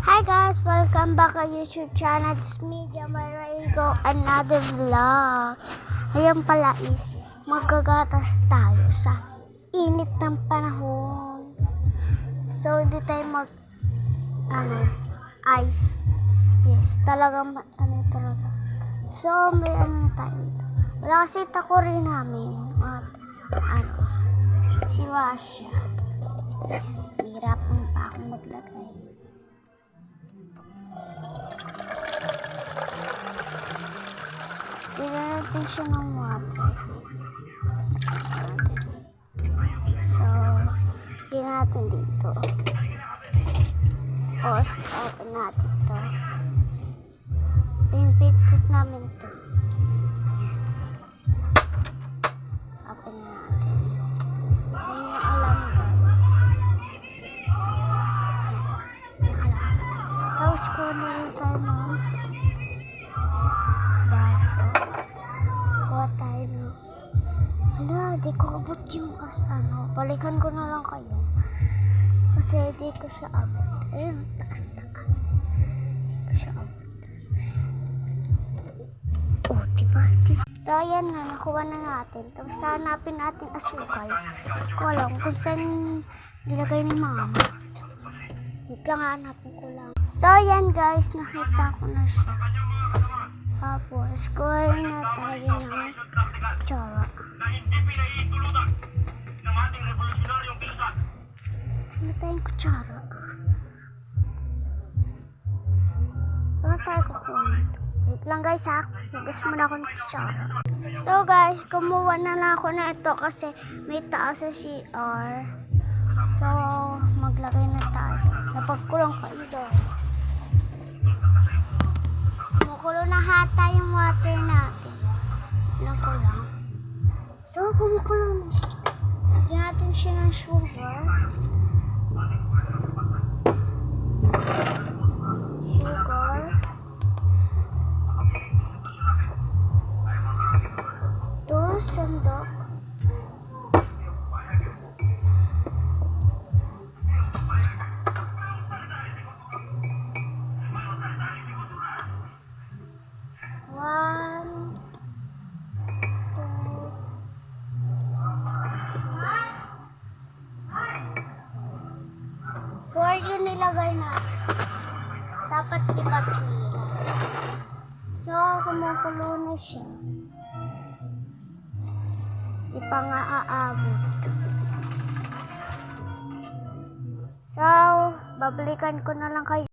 Hi guys, welcome back to YouTube channel. It's me, Jamara Go, another vlog. Ngayon pala is magagatas tayo sa init ng panahon. So hindi tayo ice. Yes, talagang talaga. So may tayo dito. Wala kasi takuri namin at si Washa. Hirapan pa akong maglagay. Tignan natin siya ng water. So, tignan natin dito. Tapos, open natin ito. Pinipit namin ito. Open natin. Hindi na alam guys. Nakalakas. Tapos, kunin tayo ng baso. Kuha tayo na. Hala, di ko abot yung balikan ko na lang kayo. Kasi di ko siya abot. Ayun, taas-taas. Di ko siya abot. Oh, diba? So, ayan na. Nakuha na natin. Tapos, hanapin natin asukal. Hindi ko alam kung saan nilagay ni mama. Wait lang, hanapin ko lang. So, ayan guys. Nakita ko na siya. Tapos, kuha na tayo ng kutsara. Ano tayong kutsara? Ano tayo kukunin? Wait lang guys ha. Hugas muna ako ng kutsara. So guys, kumuha na lang ako na ito kasi may taas sa CR. So, maglagay na tayo. Napagkulong ko ito. Kumukulo na hata yung water natin. Lang ko lang. So, kumukulo na siya. Lagyan natin siya ng sugar. Sugar. 2 sandok. Yung nilagay natin. Dapat ipatula. So, kumukulo na siya. Ipang-aabot. So, babalikan ko na lang kayo.